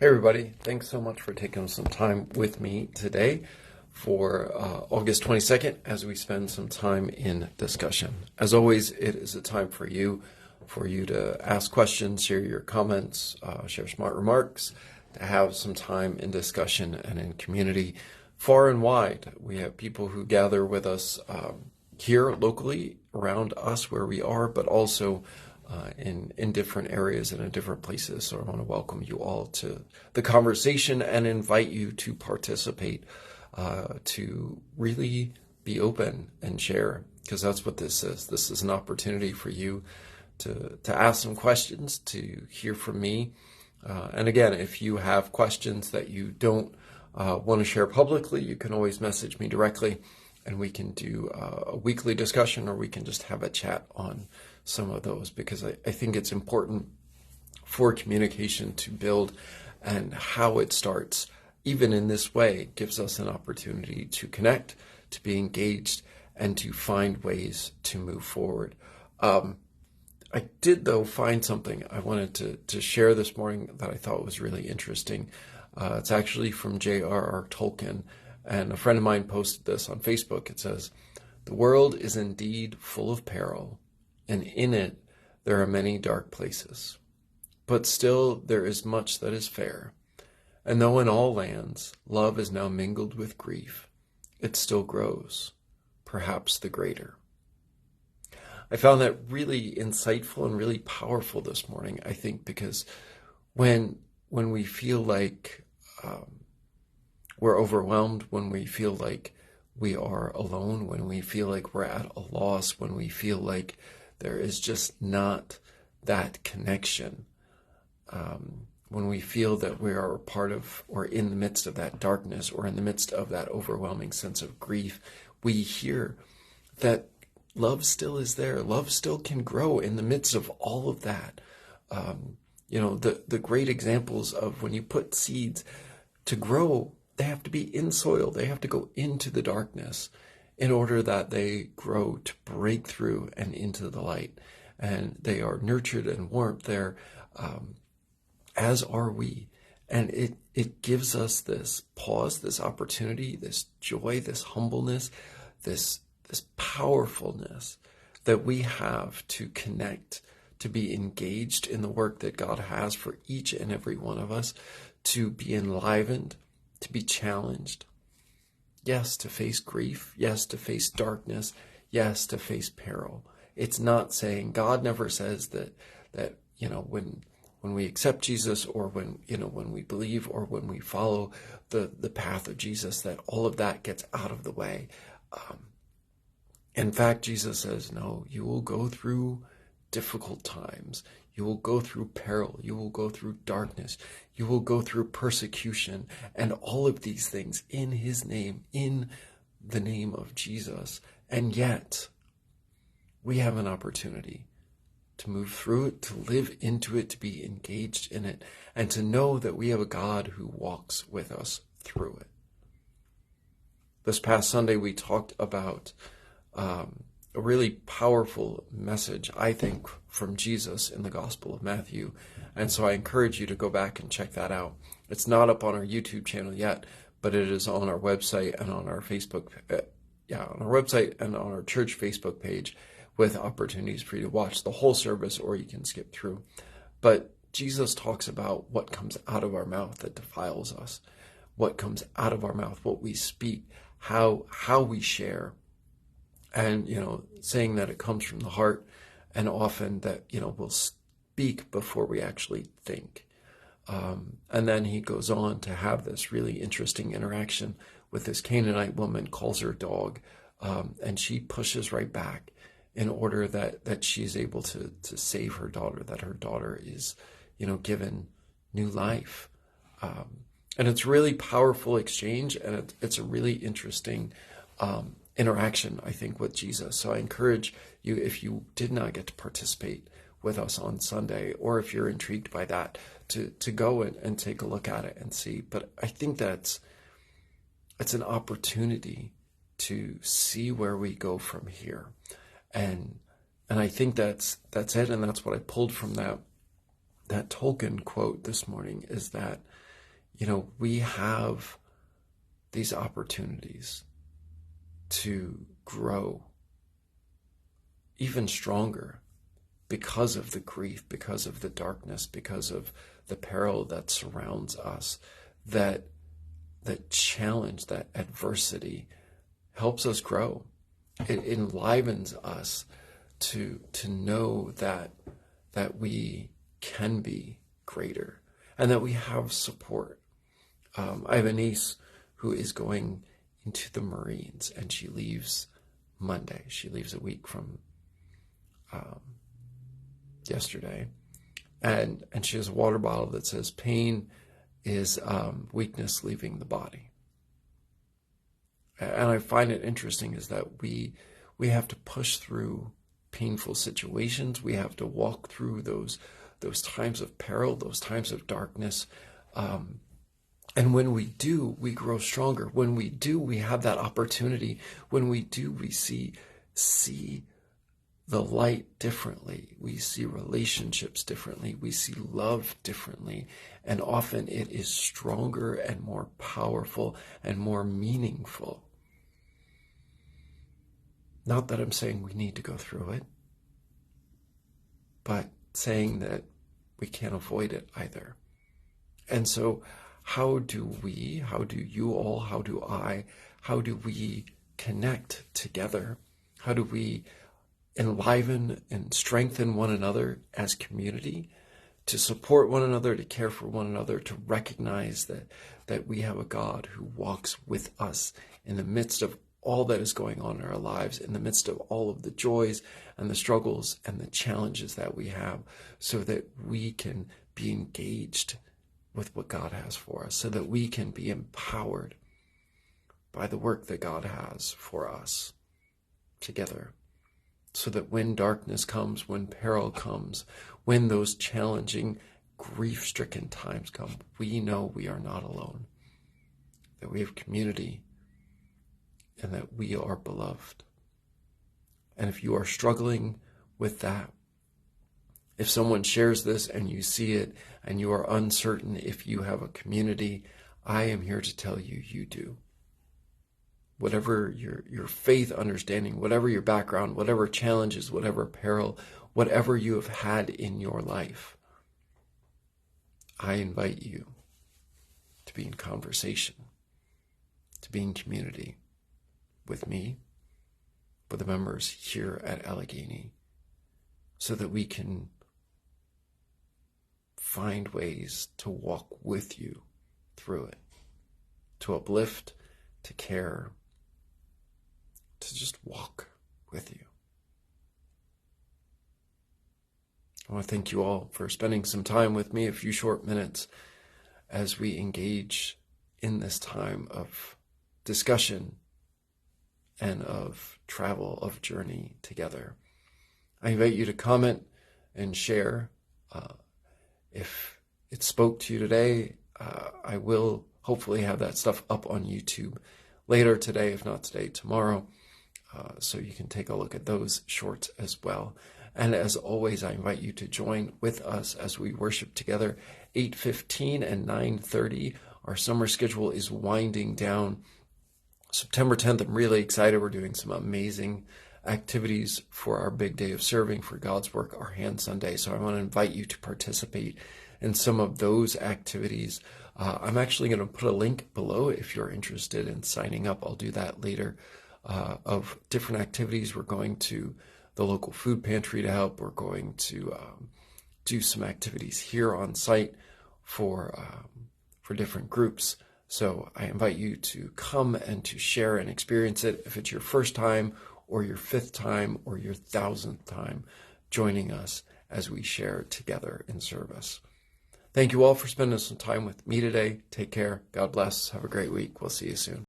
Hey everybody, thanks so much for taking some time with me today for August 22nd as we spend some time in discussion. As always, it is a time for you to ask questions, share your comments, share smart remarks, to have some time in discussion and in community far and wide. We have people who gather with us here locally around us where we are, but also in different areas and in different places. So I want to welcome you all to the conversation and invite you to participate, to really be open and share, because that's what this is. This is an opportunity for you to ask some questions, to hear from me. And again, if you have questions that you don't want to share publicly, you can always message me directly and we can do a weekly discussion, or we can just have a chat on some of those, because I think it's important for communication to build, and how it starts, even in this way, gives us an opportunity to connect, to be engaged, and to find ways to move forward. I did, though, find something I wanted to share this morning that I thought was really interesting. It's actually from J.R.R. Tolkien, and a friend of mine posted this on Facebook. It says, "The world is indeed full of peril, and in it there are many dark places. But still there is much that is fair. And though in all lands love is now mingled with grief, it still grows, perhaps the greater." I found that really insightful and really powerful this morning, I think, because when we feel like we're overwhelmed, when we feel like we are alone, when we feel like we're at a loss, when we feel like there is just not that connection, when we feel that we are a part of, or in the midst of that darkness, or in the midst of that overwhelming sense of grief, we hear that love still is there. Love still can grow in the midst of all of that. The great examples of when you put seeds to grow, they have to be in soil. They have to go into the darkness in order that they grow to break through and into the light. And they are nurtured and warmed there, as are we. And it gives us this pause, this opportunity, this joy, this humbleness, this powerfulness that we have to connect, to be engaged in the work that God has for each and every one of us, to be enlivened, to be challenged. Yes, to face grief. Yes, to face darkness. Yes, to face peril. It's not saying, God never says that when we accept Jesus, or when we believe, or when we follow the path of Jesus, that all of that gets out of the way. In fact, Jesus says, no, you will go through difficult times. You will go through peril. You will go through darkness. You will go through persecution, and all of these things in his name, in the name of Jesus. And yet, we have an opportunity to move through it, to live into it, to be engaged in it, and to know that we have a God who walks with us through it. This past Sunday, we talked about a really powerful message, I think, from Jesus in the Gospel of Matthew. And so I encourage you to go back and check that out. It's not up on our YouTube channel yet, but it is on our website and on our Facebook, on our website and on our church Facebook page, with opportunities for you to watch the whole service, or you can skip through. But Jesus talks about what comes out of our mouth that defiles us, what comes out of our mouth, what we speak, how we share. And, saying that it comes from the heart, and often that, we'll speak before we actually think. And then he goes on to have this really interesting interaction with this Canaanite woman, calls her dog, and she pushes right back in order that she's able to save her daughter, that her daughter is, given new life. And it's really powerful exchange, and it's a really interesting interaction, I think, with Jesus. So I encourage you, if you did not get to participate with us on Sunday, or if you're intrigued by that, to go and take a look at it and see. But I think it's an opportunity to see where we go from here. And I think that's it, and that's what I pulled from that Tolkien quote this morning, is that we have these opportunities to grow even stronger because of the grief, because of the darkness, because of the peril that surrounds us. That challenge, that adversity helps us grow. It enlivens us to know that we can be greater and that we have support. I have a niece who is going into the Marines, and she leaves Monday. She leaves a week from yesterday, and she has a water bottle that says pain is weakness leaving the body. And I find it interesting is that we have to push through painful situations. We have to walk through those times of peril, those times of darkness. And when we do, we grow stronger. When we do, we have that opportunity. When we do, we see the light differently. We see relationships differently. We see love differently. And often it is stronger and more powerful and more meaningful. Not that I'm saying we need to go through it, but saying that we can't avoid it either. And so how do you all, how do we connect together? How do we enliven and strengthen one another as community, to support one another, to care for one another, to recognize that we have a God who walks with us in the midst of all that is going on in our lives, in the midst of all of the joys and the struggles and the challenges that we have, so that we can be engaged with what God has for us, so that we can be empowered by the work that God has for us together, so that when darkness comes, when peril comes, when those challenging, grief-stricken times come, we know we are not alone, that we have community, and that we are beloved. And if you are struggling with that, if someone shares this and you see it and you are uncertain if you have a community, I am here to tell you, you do. Whatever your faith understanding, whatever your background, whatever challenges, whatever peril, whatever you have had in your life, I invite you to be in conversation, to be in community with me, with the members here at Allegheny, so that we can find ways to walk with you through it, to uplift, to care, to just walk with you. I want to thank you all for spending some time with me, a few short minutes, as we engage in this time of discussion and of travel, of journey together. I invite you to comment and share. If it spoke to you today, I will hopefully have that stuff up on YouTube later today, if not today, tomorrow. So you can take a look at those shorts as well. And as always, I invite you to join with us as we worship together, 8:15 and 9:30. Our summer schedule is winding down. September 10th, I'm really excited. We're doing some amazing activities for our big day of serving for God's work, our Hand Sunday. So I want to invite you to participate in some of those activities. I'm actually going to put a link below if you're interested in signing up. I'll do that later, of different activities. We're going to the local food pantry to help. We're going to do some activities here on site for different groups. So I invite you to come and to share and experience it. If it's your first time or your 5th time or your 1,000th time joining us as we share together in service. Thank you all for spending some time with me today. Take care. God bless. Have a great week. We'll see you soon.